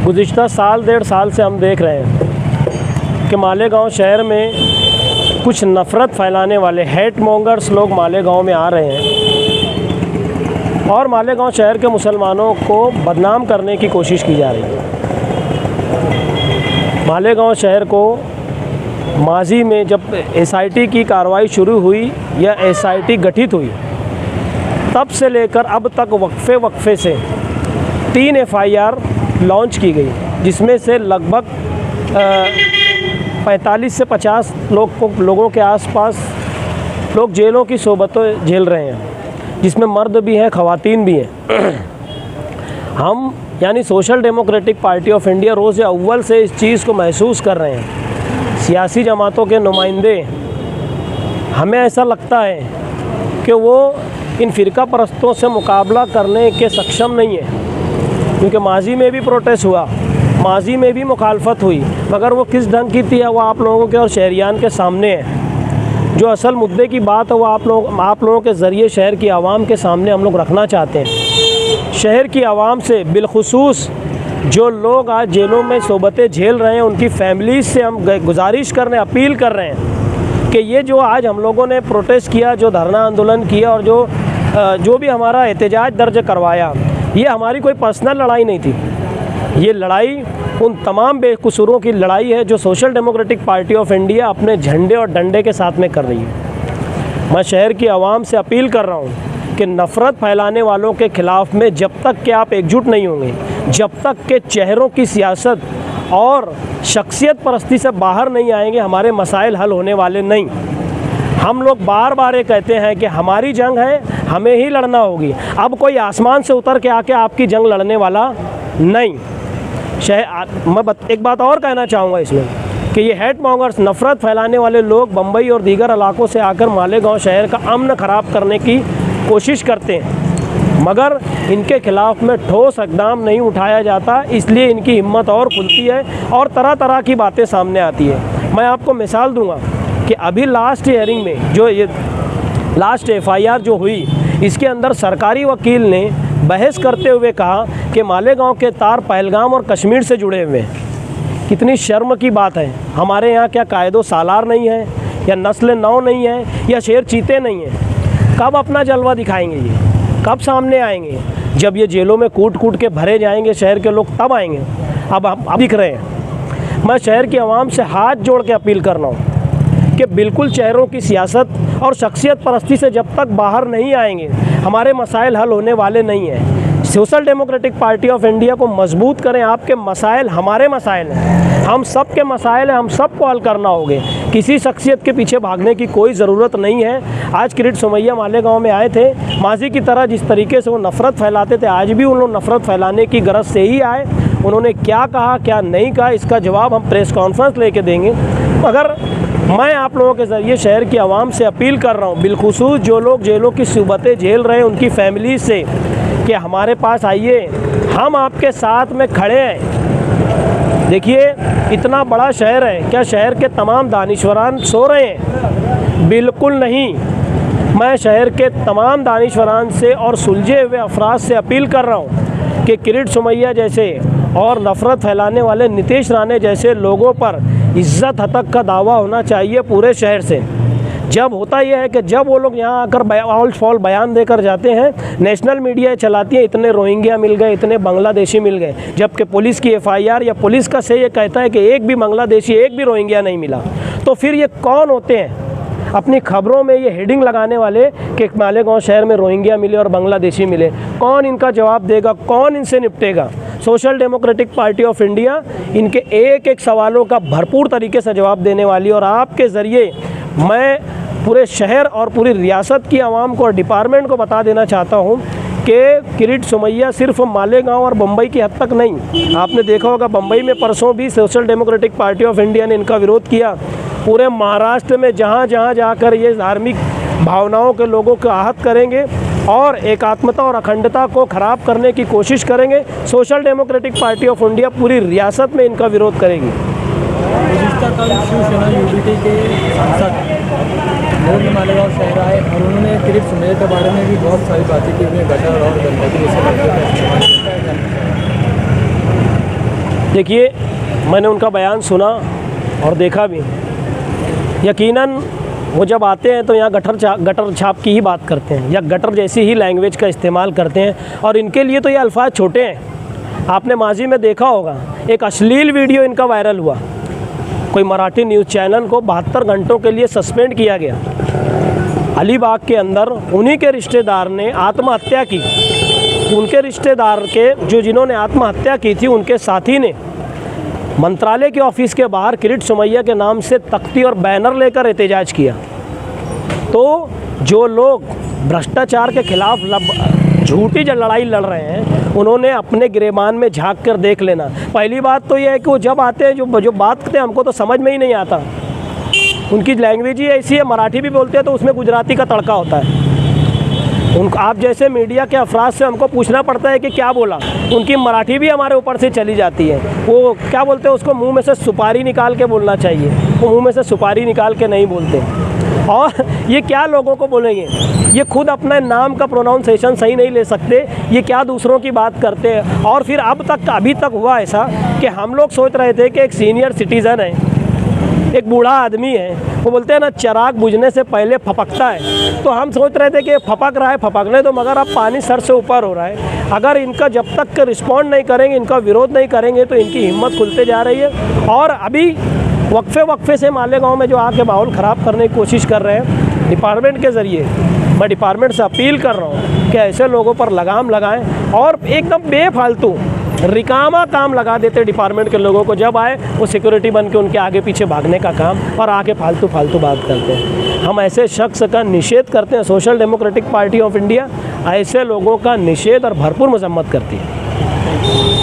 गुज़िश्ता साल डेढ़ साल से हम देख रहे हैं कि मालेगांव शहर में कुछ नफ़रत फैलाने वाले हेट मॉन्गर्स लोग मालेगांव में आ रहे हैं और मालेगांव शहर के मुसलमानों को बदनाम करने की कोशिश की जा रही है। मालेगांव शहर को माजी में जब एसआईटी की कार्रवाई शुरू हुई या एसआईटी गठित हुई तब से लेकर अब तक वक्फे से 3 एफआईआर लॉन्च की गई, जिसमें से लगभग 45 से 50 लोगों के आसपास लोग जेलों की सोबतें झेल रहे हैं, जिसमें मर्द भी हैं, ख़वातीन भी हैं। हम यानी Social Democratic Party of India रोज़ अव्वल से इस चीज़ को महसूस कर रहे हैं। सियासी जमातों के नुमाइंदे, हमें ऐसा लगता है कि वो इन फ़िरका परस्तों से मुकाबला करने के सक्षम नहीं है, क्योंकि माजी में भी प्रोटेस्ट हुआ, माजी में भी मुखालफत हुई, मगर वो किस ढंग की थी वो आप लोगों के और शहरियान के सामने है। जो असल मुद्दे की बात है वो आप लोगों के ज़रिए शहर की आवाम के सामने हम लोग रखना चाहते हैं। शहर की आवाम से बिलखुसूस जो लोग आज जेलों में सोबतें झेल रहे हैं, उनकी फैमिलीज़ से हम गुजारिश कर रहे हैं, अपील कर रहे हैं कि ये जो आज हम लोगों ने प्रोटेस्ट किया, जो धरना आंदोलन किया और जो भी हमारा एहतजाज दर्ज करवाया, ये हमारी कोई पर्सनल लड़ाई नहीं थी। ये लड़ाई उन तमाम बेकसूरों की लड़ाई है जो social Democratic Party of India अपने झंडे और डंडे के साथ में कर रही है। मैं शहर की आवाम से अपील कर रहा हूँ कि नफ़रत फैलाने वालों के ख़िलाफ़ में जब तक कि आप एकजुट नहीं होंगे, जब तक के चेहरों की सियासत और शख्सियत परस्ती से बाहर नहीं आएंगे, हमारे मसाइल हल होने वाले नहीं। हम लोग बार बार ये कहते हैं कि हमारी जंग है, हमें ही लड़ना होगी। अब कोई आसमान से उतर के आके आपकी जंग लड़ने वाला नहीं। मैं एक बात और कहना चाहूँगा इसमें कि ये हेट मॉन्गर्स, नफ़रत फैलाने वाले लोग बम्बई और दीगर इलाकों से आकर मालेगांव शहर का अमन ख़राब करने की कोशिश करते हैं, मगर इनके ख़िलाफ़ में ठोस इक़दाम नहीं उठाया जाता, इसलिए इनकी हिम्मत और खुलती है और तरह तरह की बातें सामने आती है। मैं आपको मिसाल दूंगा कि अभी लास्ट हियरिंग में जो ये लास्ट एफआईआर जो हुई, इसके अंदर सरकारी वकील ने बहस करते हुए कहा कि मालेगांव के तार पहलगाम और कश्मीर से जुड़े हुए हैं। कितनी शर्म की बात है। हमारे यहाँ क्या कायदो सालार नहीं है, या नस्ल नौ नहीं है, या शेर चीते नहीं हैं? कब अपना जलवा दिखाएंगे ये? कब सामने आएंगे? जब ये जेलों में कूट कूट के भरे जाएंगे शहर के लोग, तब आएंगे। अब दिख रहे हैं। मैं शहर की आवाम से हाथ जोड़ के अपील कर रहा हूँ कि बिल्कुल चेहरों की सियासत और शख्सियत परस्ती से जब तक बाहर नहीं आएंगे, हमारे मसाइल हल होने वाले नहीं हैं। Social Democratic Party of India को मजबूत करें। आपके मसाइल हमारे मसाइल हैं, हम सब के मसाइल हैं, हम सबको हल करना होगा। किसी शख्सियत के पीछे भागने की कोई ज़रूरत नहीं है। आज किरीट सोमैया मालेगांव में आए थे, माजी की तरह जिस तरीके से वो नफ़रत फैलाते थे, आज भी उन लोग नफ़रत फैलाने की गरज से ही आए। उन्होंने क्या कहा क्या नहीं कहा, इसका जवाब हम प्रेस कॉन्फ्रेंस लेके देंगे। मगर मैं आप लोगों के ज़रिए शहर की आवाम से अपील कर रहा हूँ, बिलखुसूस जो लोग जेलों की सोबतें झेल रहे हैं, उनकी फैमिली से, कि हमारे पास आइए, हम आपके साथ में खड़े हैं। देखिए इतना बड़ा शहर है, क्या शहर के तमाम दानिश्वरान सो रहे हैं? बिल्कुल नहीं। मैं शहर के तमाम दानिश्वरान से और सुलझे हुए अफराद से अपील कर रहा हूँ कि किरीट सोमैया जैसे और नफ़रत फैलाने वाले नीतीश राणे जैसे लोगों पर इज़्ज़त हतक का दावा होना चाहिए पूरे शहर से। जब होता यह है कि जब वो लोग यहाँ आकर ऑल फॉल बयान देकर जाते हैं, नेशनल मीडिया चलाती है इतने रोहिंग्या मिल गए, इतने बांग्लादेशी मिल गए, जबकि पुलिस की एफआईआर या पुलिस का से ये कहता है कि एक भी बांग्लादेशी, एक भी रोहिंग्या नहीं मिला। तो फिर ये कौन होते हैं अपनी खबरों में ये हेडिंग लगाने वाले कि मालेगांव शहर में रोहिंग्या मिले और बांग्लादेशी मिले? कौन इनका जवाब देगा? कौन इनसे निपटेगा? Social Democratic Party of India इनके एक एक सवालों का भरपूर तरीके से जवाब देने वाली। और आपके ज़रिए मैं पूरे शहर और पूरी रियासत की आवाम को और डिपार्टमेंट को बता देना चाहता हूँ कि किरीट सोमैया सिर्फ मालेगांव और बम्बई की हद तक नहीं। आपने देखा होगा बम्बई में परसों भी social Democratic Party of India ने इनका विरोध किया। पूरे महाराष्ट्र में जहाँ जहाँ जाकर ये धार्मिक भावनाओं के लोगों को आहत करेंगे और एकात्मता और अखंडता को ख़राब करने की कोशिश करेंगे, social Democratic Party of India पूरी रियासत में इनका विरोध करेगी। शिवसेना यूडीटी के सांसद मालेगांव शहर आए और उन्होंने किरीट सोमैया के बारे में भी बहुत सारी बातें की, उन्हें गटर और गंदगी जैसे देखिए, मैंने उनका बयान सुना और देखा भी। यकीनन वो जब आते हैं तो यहाँ गटर छाप की ही बात करते हैं या गटर जैसी ही लैंग्वेज का इस्तेमाल करते हैं, और इनके लिए तो ये अल्फाज छोटे हैं। आपने माजी में देखा होगा, एक अश्लील वीडियो इनका वायरल हुआ, कोई मराठी न्यूज़ चैनल को 72 घंटों के लिए सस्पेंड किया गया। अलीबाग के अंदर उन्हीं के रिश्तेदार ने आत्महत्या की। उनके रिश्तेदार के जिन्होंने आत्महत्या की थी, उनके साथी ने मंत्रालय के ऑफिस के बाहर किरीट सोमैया के नाम से तख्ती और बैनर लेकर एहतजाज किया। तो जो लोग भ्रष्टाचार के खिलाफ झूठी लड़ाई लड़ रहे हैं, उन्होंने अपने गिरेबान में झांक कर देख लेना। पहली बात तो यह है कि वो जब आते हैं जो बात करते हैं हमको तो समझ में ही नहीं आता। उनकी लैंग्वेज ही ऐसी है, मराठी भी बोलते हैं तो उसमें गुजराती का तड़का होता है। आप जैसे मीडिया के अफराद से हमको पूछना पड़ता है कि क्या बोला, उनकी मराठी भी हमारे ऊपर से चली जाती है। वो क्या बोलते हैं, उसको मुंह में से सुपारी निकाल के बोलना चाहिए, वो मुंह में से सुपारी निकाल के नहीं बोलते। और ये क्या लोगों को बोलेंगे, ये खुद अपने नाम का प्रोनाउंसिएशन सही नहीं ले सकते, ये क्या दूसरों की बात करते हैं। और फिर अभी तक हुआ ऐसा कि हम लोग सोच रहे थे कि एक सीनियर सिटीज़न है, एक बूढ़ा आदमी है, वो बोलते हैं ना चिराग बुझने से पहले फपकता है, तो हम सोच रहे थे कि फपक रहा है, फपकने तो, मगर अब पानी सर से ऊपर हो रहा है। अगर इनका जब तक रिस्पॉन्ड नहीं करेंगे, इनका विरोध नहीं करेंगे, तो इनकी हिम्मत खुलते जा रही है। और अभी वक्फे से मालेगांव में जो आके माहौल ख़राब करने की कोशिश कर रहे हैं, डिपार्टमेंट के ज़रिए मैं डिपार्टमेंट से अपील कर रहा हूँ कि ऐसे लोगों पर लगाम लगाएं और एकदम बेफालतू रिकामा काम लगा देते डिपार्टमेंट के लोगों को। जब आए वो सिक्योरिटी बन के उनके आगे पीछे भागने का काम, और आके फालतू बात करते हैं। हम ऐसे शख्स का निषेध करते हैं। Social Democratic Party of India ऐसे लोगों का निषेध और भरपूर मजम्मत करती है।